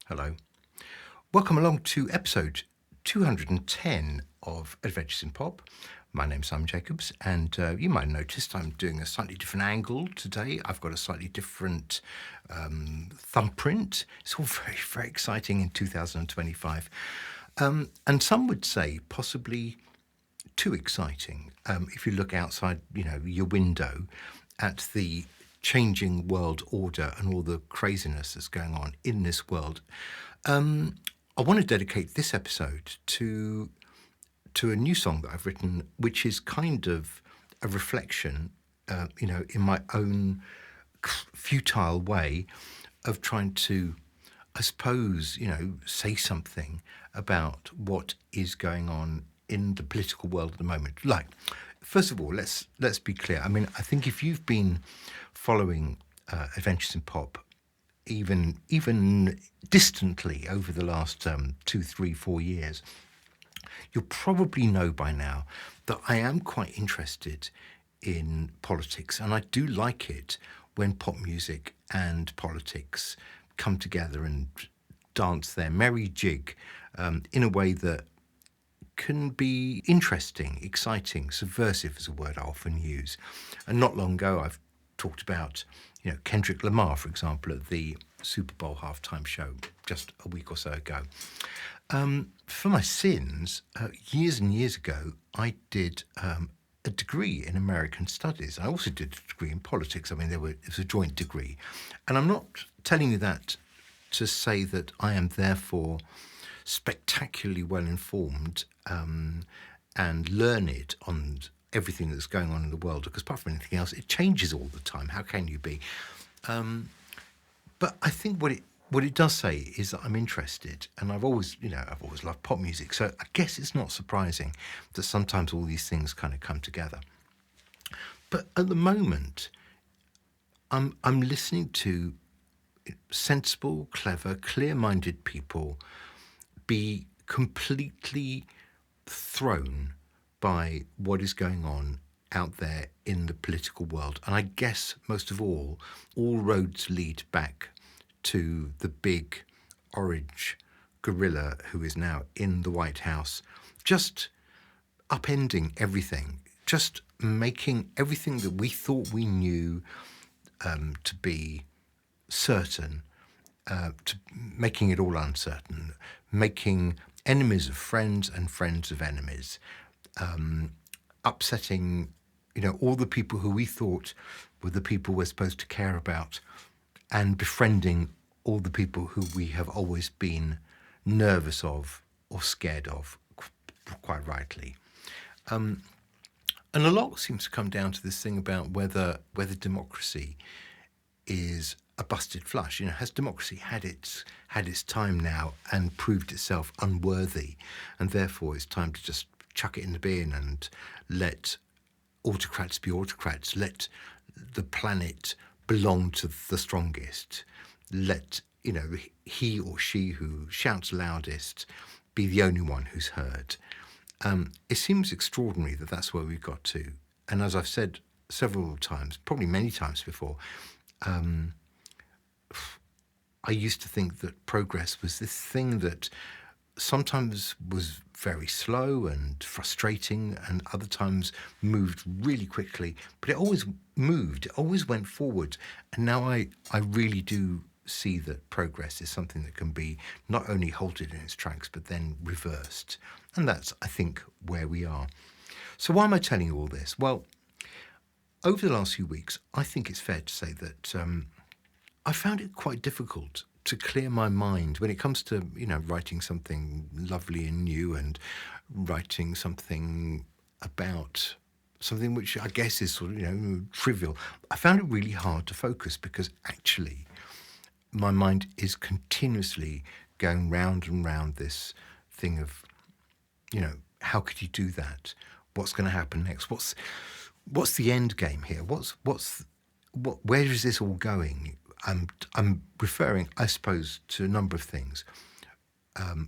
Hello. Welcome along to episode 210 of Adventures in Pop. My name's Simon Jacobs, and you might have noticed I'm doing a slightly different angle today. I've got a slightly different thumbprint. It's all very, very exciting in 2025. And some would say possibly too exciting. If you look outside, your window at the changing world order and all the craziness that's going on in this world. I want to dedicate this episode to a new song that I've written, which is kind of a reflection, in my own futile way of trying to, I suppose, say something about what is going on in the political world at the moment. Like, first of all, let's be clear. I mean, I think if you've been following Adventures in Pop, even distantly over the last 2, 3, 4 years, you'll probably know by now that I am quite interested in politics, and I do like it when pop music and politics come together and dance their merry jig in a way that can be interesting, exciting, subversive is a word I often use. And not long ago, I've talked about, Kendrick Lamar, for example, at the Super Bowl halftime show just a week or so ago. For my sins, years and years ago, I did a degree in American Studies. I also did a degree in politics. I mean, it was a joint degree. And I'm not telling you that to say that I am therefore spectacularly well informed and learned on everything that's going on in the world, because apart from anything else, it changes all the time. How can you be? But I think what it does say is that I'm interested, and I've always loved pop music. So I guess it's not surprising that sometimes all these things kind of come together. But at the moment, I'm listening to sensible, clever, clear-minded people be completely thrown by what is going on out there in the political world. And I guess most of all roads lead back to the big orange gorilla who is now in the White House, just upending everything, just making everything that we thought we knew to be certain, to making it all uncertain, making enemies of friends and friends of enemies, upsetting, all the people who we thought were the people we're supposed to care about, and befriending all the people who we have always been nervous of or scared of, quite rightly. And a lot seems to come down to this thing about whether democracy is a busted flush. Has democracy had its time now and proved itself unworthy, and therefore it's time to just chuck it in the bin and let autocrats be autocrats, let the planet belong to the strongest, let he or she who shouts loudest be the only one who's heard. It seems extraordinary that that's where we've got to. And as I've said several times, probably many times before, I used to think that progress was this thing that sometimes was very slow and frustrating, and other times moved really quickly, but it always moved, it always went forward. And now I really do see that progress is something that can be not only halted in its tracks, but then reversed. And that's, I think, where we are. So why am I telling you all this? Well, over the last few weeks, I think it's fair to say that I found it quite difficult to clear my mind when it comes to, writing something lovely and new and writing something about something which I guess is sort of, trivial. I found it really hard to focus because actually my mind is continuously going round and round this thing of, how could you do that? What's going to happen next? What's the end game here? Where is this all going? I'm referring, I suppose, to a number of things.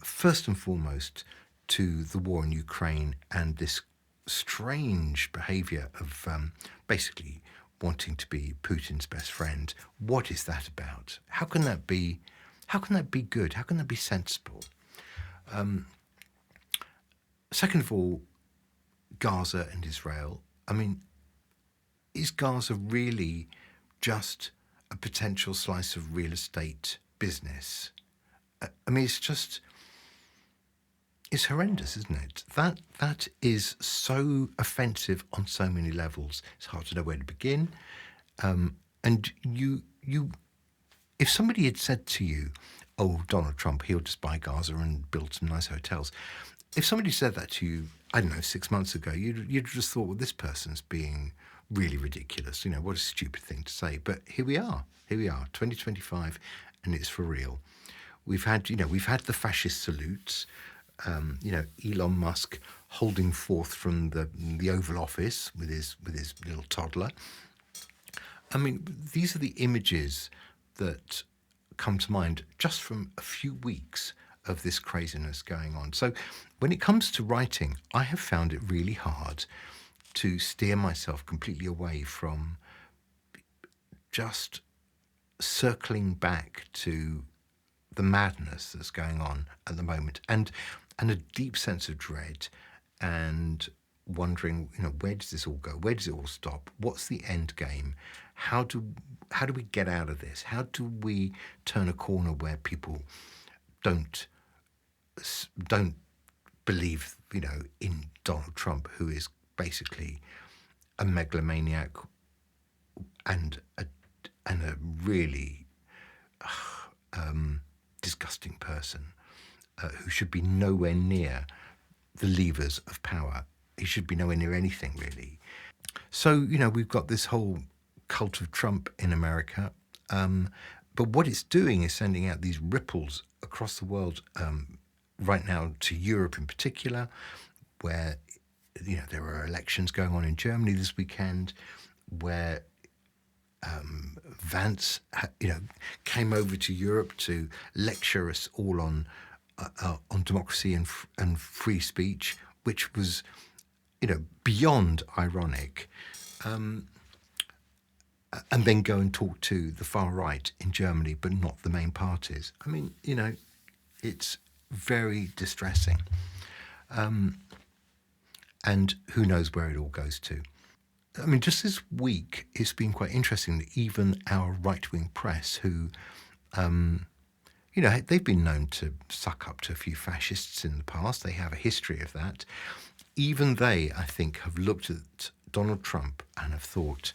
First and foremost, to the war in Ukraine and this strange behaviour of basically wanting to be Putin's best friend. What is that about? How can that be How can that be good? How can that be sensible? Second of all, Gaza and Israel. I mean, is Gaza really just a potential slice of real estate business? I mean, it's horrendous, isn't it? That is so offensive on so many levels. It's hard to know where to begin. And if somebody had said to you, "Oh, Donald Trump, he'll just buy Gaza and build some nice hotels," if somebody said that to you, I don't know, 6 months ago, you'd just thought, well, this person's being really ridiculous. What a stupid thing to say. But here we are, 2025, and it's for real. We've had the fascist salutes. Elon Musk holding forth from the Oval Office with his little toddler. I mean, these are the images that come to mind just from a few weeks of this craziness going on. So when it comes to writing, I have found it really hard to steer myself completely away from just circling back to the madness that's going on at the moment, and a deep sense of dread, and wondering, where does this all go? Where does it all stop? What's the end game? How do we get out of this? How do we turn a corner where people don't believe, in Donald Trump, who is basically a megalomaniac and a really disgusting person who should be nowhere near the levers of power. He should be nowhere near anything, really. So, we've got this whole cult of Trump in America. But what it's doing is sending out these ripples across the world, right now to Europe in particular, where, there are elections going on in Germany this weekend, where Vance, came over to Europe to lecture us all on democracy and free speech, which was, beyond ironic. And then go and talk to the far right in Germany, but not the main parties. I mean, it's very distressing. And who knows where it all goes to. I mean, just this week, it's been quite interesting that even our right-wing press, who, they've been known to suck up to a few fascists in the past. They have a history of that. Even they, I think, have looked at Donald Trump and have thought,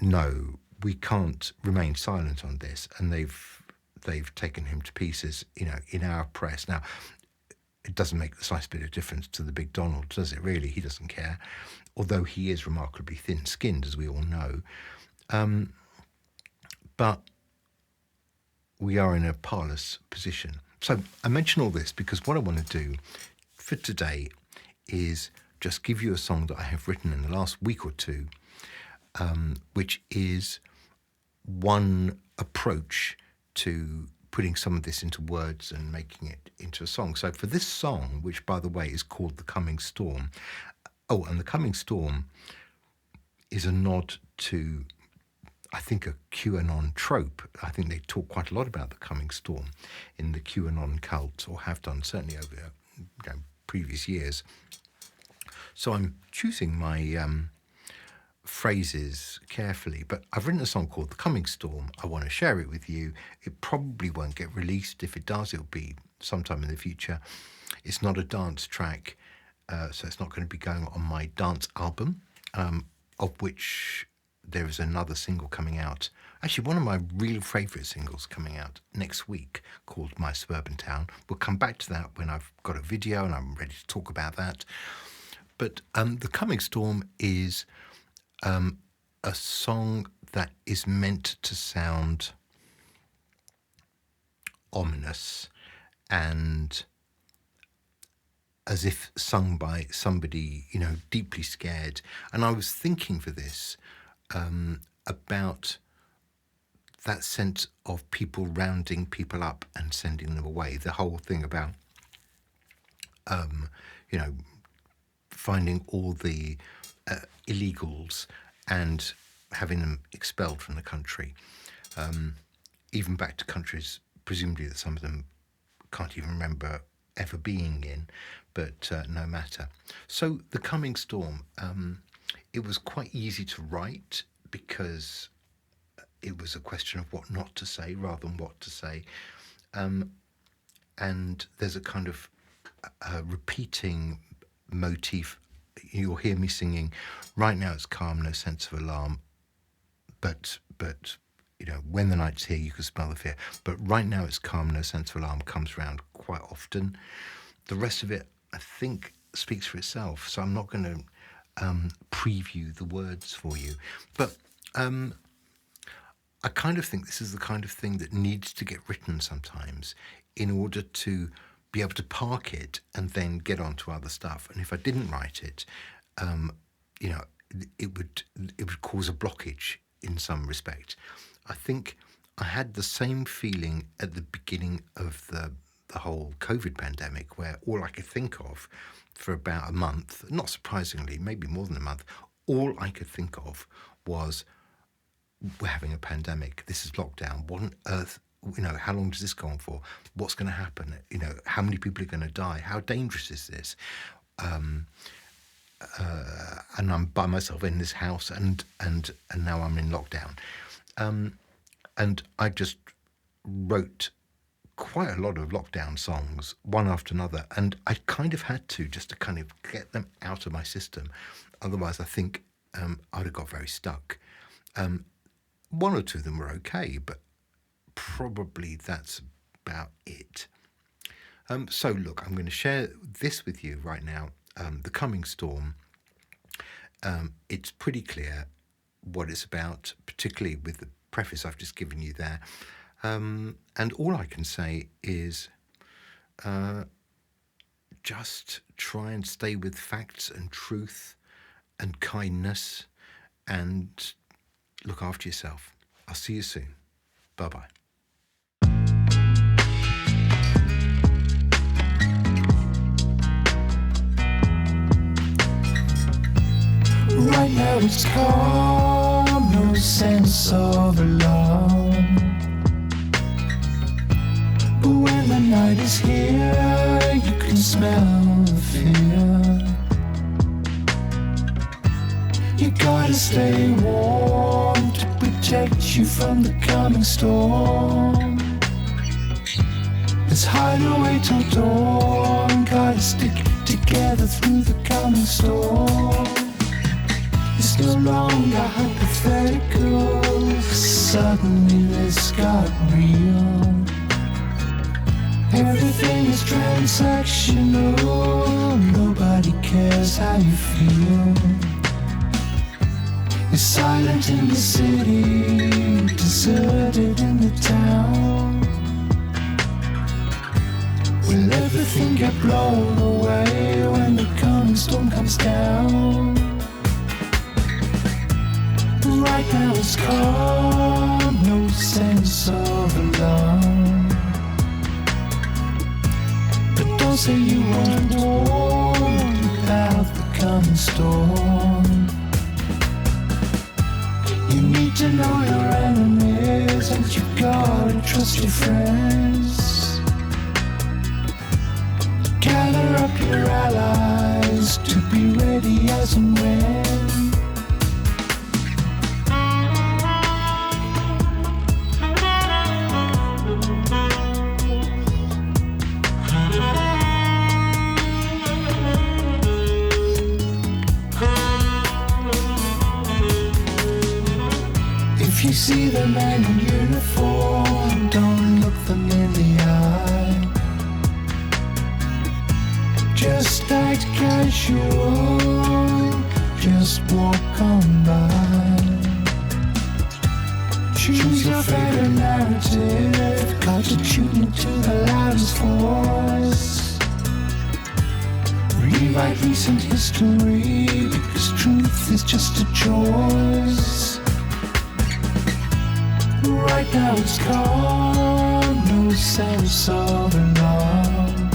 no, we can't remain silent on this. And they've taken him to pieces, in our press. Now, it doesn't make the slightest bit of difference to the big Donald, does it really? He doesn't care, although he is remarkably thin-skinned, as we all know. But we are in a parlous position. So I mention all this because what I want to do for today is just give you a song that I have written in the last week or two, which is one approach to putting some of this into words and making it into a song. So for this song, which, by the way, is called The Coming Storm. Oh, and The Coming Storm is a nod to, I think, a QAnon trope. I think they talk quite a lot about the coming storm in the QAnon cult, or have done, certainly over previous years. So I'm choosing my phrases carefully, but I've written a song called The Coming Storm. I want to share it with you. It probably won't get released. If it does, it'll be sometime in the future. It's not a dance track, so it's not going to be going on my dance album, of which there is another single coming out. Actually, one of my real favourite singles coming out next week, called My Suburban Town. We'll come back to that when I've got a video and I'm ready to talk about that. But The Coming Storm is a song that is meant to sound ominous and as if sung by somebody, deeply scared. And I was thinking for this about that sense of people rounding people up and sending them away. The whole thing about, finding all the illegals and having them expelled from the country, even back to countries presumably that some of them can't even remember ever being in, but no matter. So The Coming Storm, it was quite easy to write because it was a question of what not to say rather than what to say. And there's a kind of repeating motif. You'll hear me singing, right now it's calm, no sense of alarm, but when the night's here, you can smell the fear. But right now it's calm, no sense of alarm comes around quite often. The rest of it, I think, speaks for itself. So I'm not going to preview the words for you. But I kind of think this is the kind of thing that needs to get written sometimes in order to be able to park it and then get on to other stuff. And if I didn't write it, it would cause a blockage in some respect. I think I had the same feeling at the beginning of the whole COVID pandemic, where all I could think of for about a month, not surprisingly, maybe more than a month, all I could think of was, we're having a pandemic, this is lockdown, what on earth, how long does this go on for? What's going to happen? How many people are going to die? How dangerous is this? And I'm by myself in this house, and now I'm in lockdown. And I just wrote quite a lot of lockdown songs, one after another, and I kind of had to, just to kind of get them out of my system. Otherwise, I think I'd have got very stuck. One or two of them were okay, but probably that's about it. So look, I'm going to share this with you right now. The Coming Storm. It's pretty clear what it's about, particularly with the preface I've just given you there. And all I can say is just try and stay with facts and truth and kindness and look after yourself. I'll see you soon. Bye-bye. Right now it's calm, no sense of alarm. But when the night is here, you can smell the fear. You gotta stay warm to protect you from the coming storm. Let's hide away till dawn, gotta stick together through the coming storm. It's no longer hypothetical, suddenly this got real. Everything is transactional, nobody cares how you feel. It's silent in the city, deserted in the town. Will everything get blown away when the coming storm comes down? Right now it's calm, no sense of alarm. But don't say you weren't warned about the coming storm. You need to know your enemies, and you gotta trust your friends. Gather up your allies to be ready as and when. If you see the man in uniform, don't look them in the eye. Just act casual, just walk on by. Choose your favorite narrative, got to tune into the loudest voice. Rewrite recent history, because truth is just a choice. Right now it's calm, no sense of alarm.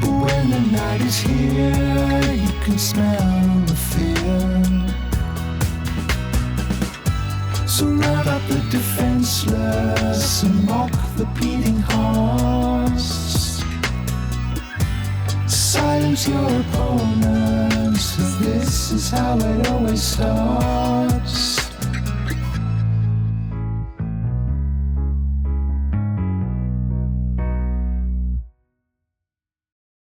But when the night is here, you can smell the fear. Surround up the defenseless and mock the beating hearts. Silence your opponents, this is how it always starts.